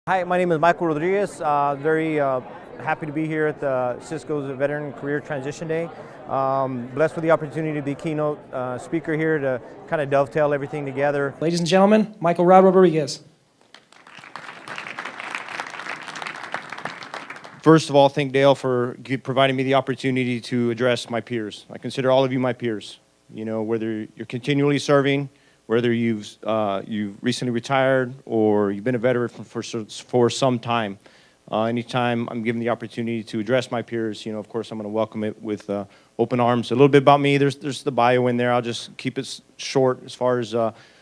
Hi, my name is Michael Rodriguez. Very happy to be here at the Cisco's Veteran Career Transition Day. Blessed with the opportunity to be keynote speaker here to kind of dovetail everything together. Ladies and gentlemen, Michael Rodriguez. First of all, thank Dale for providing me the opportunity to address my peers. I consider all of you my peers. You know, whether you're continually serving, whether you've recently retired or you've been a veteran for some time. Anytime I'm given the opportunity to address my peers, you know, of course, I'm going to welcome it with open arms. A little bit about me. There's the bio in there. I'll just keep it short as far as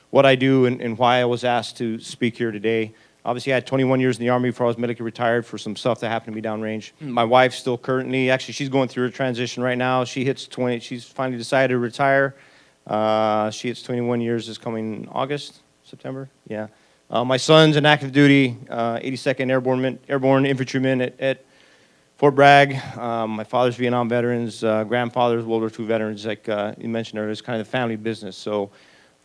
what I do and why I was asked to speak here today. Obviously, I had 21 years in the Army before I was medically retired for some stuff that happened to me downrange. My wife's still currently, actually, she's going through a transition right now. She hits 20. She's finally decided to retire. She hits 21 years this coming August, September, yeah. My son's an active duty 82nd Airborne Infantryman at Fort Bragg. My father's Vietnam veterans, grandfather's World War II veterans, like you mentioned earlier. It's kind of the family business. So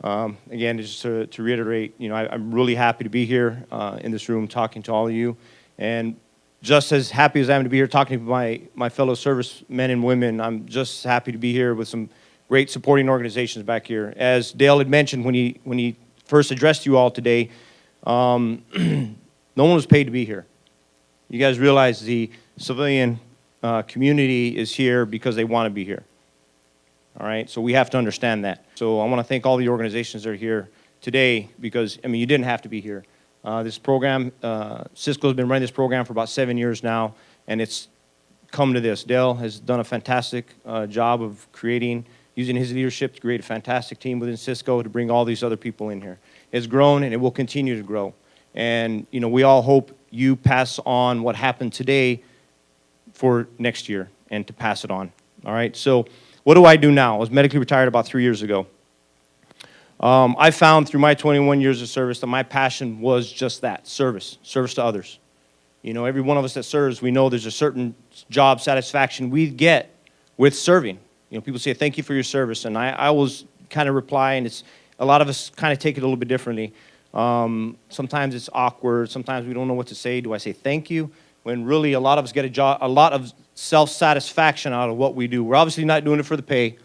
again, just to reiterate, you know, I'm really happy to be here in this room talking to all of you. And just as happy as I am to be here talking to my fellow servicemen and women, I'm just happy to be here with some great supporting organizations back here. As Dale had mentioned when he first addressed you all today, no one was paid to be here. You guys realize the civilian community is here because they want to be here. All right, so we have to understand that. So I want to thank all the organizations that are here today because, I mean, you didn't have to be here. This program, Cisco's been running this program for about 7 years now, and it's come to this. Dale has done a fantastic job of using his leadership to create a fantastic team within Cisco to bring all these other people in here. It's grown and it will continue to grow. And, you know, we all hope you pass on what happened today for next year and to pass it on. All right, so what do I do now? I was medically retired about 3 years ago. I found through my 21 years of service that my passion was just that, service to others. You know, every one of us that serves, we know there's a certain job satisfaction we get with serving. You know, people say, thank you for your service. And I always kind of reply, and it's a lot of us kind of take it a little bit differently. Sometimes it's awkward. Sometimes we don't know what to say. Do I say thank you? When really a lot of us get a lot of self-satisfaction out of what we do. We're obviously not doing it for the pay.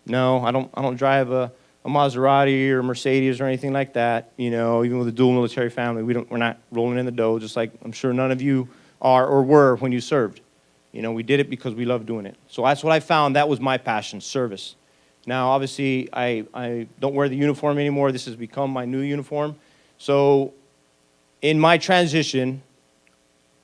No, I don't drive a Maserati or a Mercedes or anything like that. You know, even with a dual military family, we're not rolling in the dough, just like I'm sure none of you are or were when you served. You know, we did it because we love doing it. So that's what I found. That was my passion, service. Now, obviously, I don't wear the uniform anymore. This has become my new uniform. So in my transition,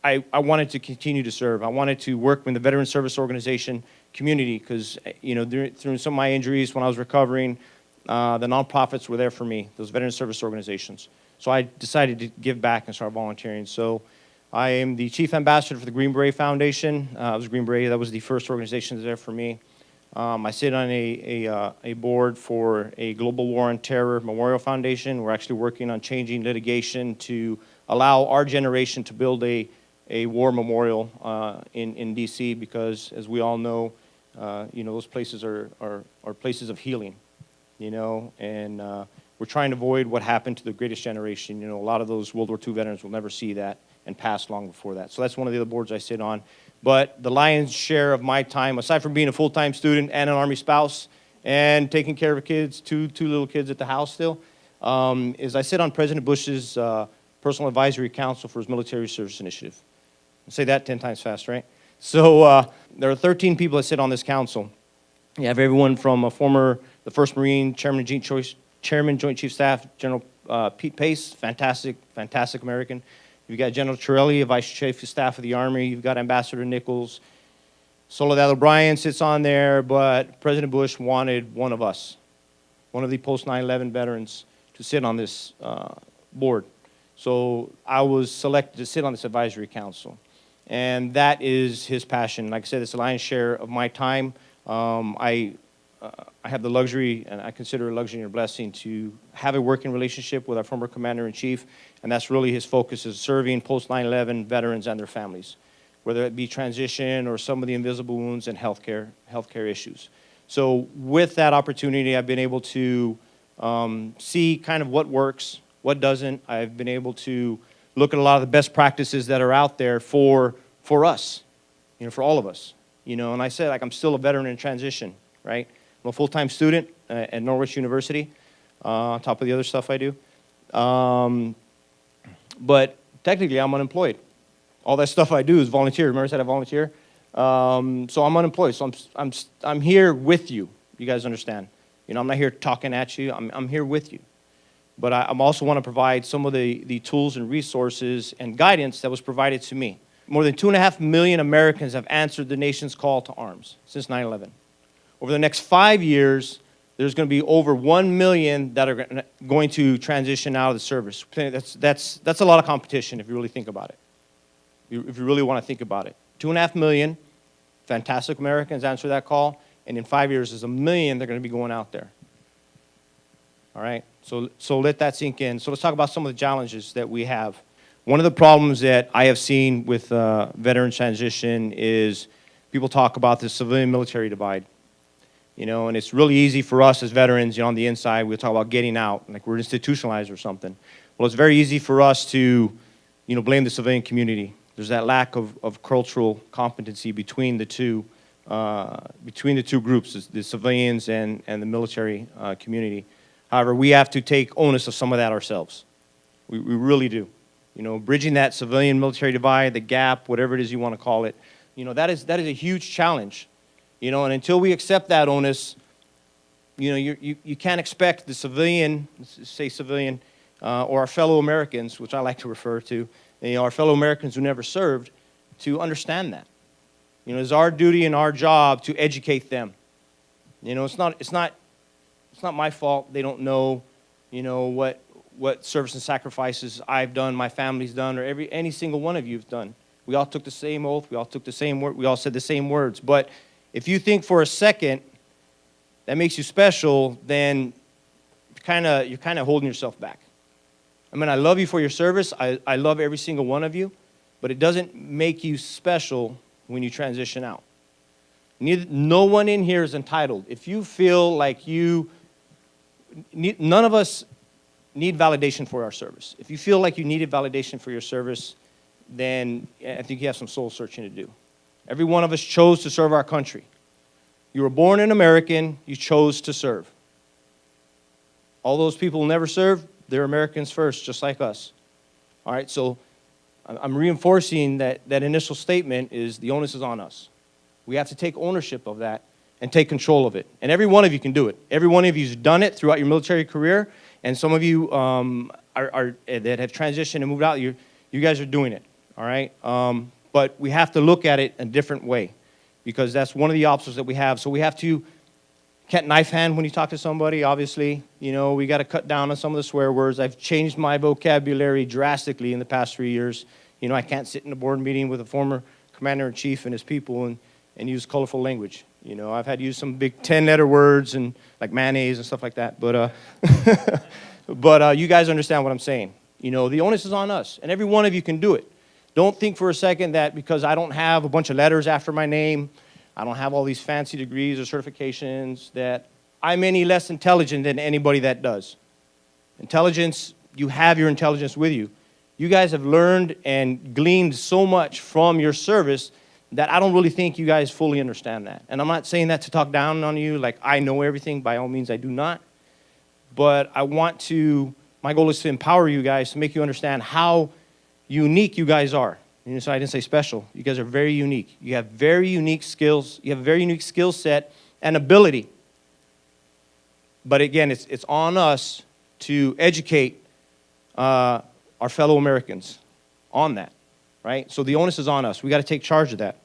I wanted to continue to serve. I wanted to work in the Veteran Service Organization community because, you know, through some of my injuries when I was recovering, the nonprofits were there for me, those Veteran Service Organizations. So I decided to give back and start volunteering. So I am the Chief Ambassador for the Green Beret Foundation. I was Green Beret. That was the first organization there for me. I sit on a board for a Global War on Terror Memorial Foundation. We're actually working on changing litigation to allow our generation to build a war memorial in D.C. because, as we all know, you know, those places are places of healing, you know, and we're trying to avoid what happened to the greatest generation. You know, a lot of those World War II veterans will never see that and passed long before that. So that's one of the other boards I sit on. But the lion's share of my time, aside from being a full-time student and an Army spouse and taking care of kids, two little kids at the house still, is I sit on President Bush's Personal Advisory Council for his Military Service Initiative. I'll say that 10 times fast, right? So there are 13 people that sit on this council. You have everyone from the First Marine, Chairman Joint Chief Staff, General Pete Pace, fantastic American. You've got General Torelli, Vice Chief of Staff of the Army. You've got Ambassador Nichols. Soledad O'Brien sits on there, but President Bush wanted one of us, one of the post-9/11 veterans, to sit on this board. So I was selected to sit on this advisory council. And that is his passion. Like I said, it's the lion's share of my time. I have the luxury, and I consider it a luxury and a blessing, to have a working relationship with our former commander-in-chief, and that's really his focus, is serving post-9/11 veterans and their families, whether it be transition or some of the invisible wounds and healthcare issues. So with that opportunity, I've been able to see kind of what works, what doesn't. I've been able to look at a lot of the best practices that are out there for us, for all of us. And I said, like, I'm still a veteran in transition, right? I'm a full-time student at Norwich University, on top of the other stuff I do. But technically, I'm unemployed. All that stuff I do is volunteer. Remember I said I volunteer? So I'm unemployed. So I'm here with you. You guys understand? I'm not here talking at you. I'm here with you. But I also want to provide some of the tools and resources and guidance that was provided to me. More than 2.5 million Americans have answered the nation's call to arms since 9/11. Over the next 5 years, there's going to be over 1 million that are going to transition out of the service. That's a lot of competition if you really think about it. If you really want to think about it. 2.5 million fantastic Americans answer that call, and in 5 years, there's 1 million that are going to be going out there. All right? So let that sink in. So let's talk about some of the challenges that we have. One of the problems that I have seen with veteran transition is people talk about the civilian-military divide. And it's really easy for us as veterans, on the inside, we'll talk about getting out, like we're institutionalized or something. Well, it's very easy for us to, blame the civilian community. There's that lack of cultural competency between the two groups, the civilians and the military community. However, we have to take onus of some of that ourselves. We really do. Bridging that civilian-military divide, the gap, whatever it is you want to call it, that is a huge challenge. And until we accept that onus, you can't expect the civilian, let's say civilian, or our fellow Americans, which I like to refer to, our fellow Americans who never served, to understand that. It's our duty and our job to educate them. It's not my fault they don't know, what service and sacrifices I've done, my family's done, or any single one of you've done. We all took the same oath. We all took the same word. We all said the same words. But if you think for a second that makes you special, then you're kind of holding yourself back. I mean, I love you for your service. I love every single one of you, but it doesn't make you special when you transition out. No one in here is entitled. If you feel like none of us need validation for our service. If you feel like you needed validation for your service, then I think you have some soul searching to do. Every one of us chose to serve our country. You were born an American, you chose to serve. All those people who never served, they're Americans first, just like us. All right, so I'm reinforcing that initial statement is the onus is on us. We have to take ownership of that and take control of it. And every one of you can do it. Every one of you has done it throughout your military career, and some of you that have transitioned and moved out, you guys are doing it, all right? But we have to look at it a different way because that's one of the obstacles that we have. So we have to, can't knife hand when you talk to somebody, obviously. We got to cut down on some of the swear words. I've changed my vocabulary drastically in the past 3 years. I can't sit in a board meeting with a former commander-in-chief and his people and use colorful language. I've had to use some big 10-letter words and like mayonnaise and stuff like that. But but you guys understand what I'm saying. The onus is on us, and every one of you can do it. Don't think for a second that because I don't have a bunch of letters after my name, I don't have all these fancy degrees or certifications, that I'm any less intelligent than anybody that does. Intelligence, you have your intelligence with you. You guys have learned and gleaned so much from your service that I don't really think you guys fully understand that. And I'm not saying that to talk down on you, like I know everything. By all means, I do not. But my goal is to empower you guys, to make you understand how unique you guys are. So I didn't say special. You guys are very unique. You have very unique skills. You have a very unique skill set and ability. But again, it's on us to educate our fellow Americans on that, right? So the onus is on us. We got to take charge of that.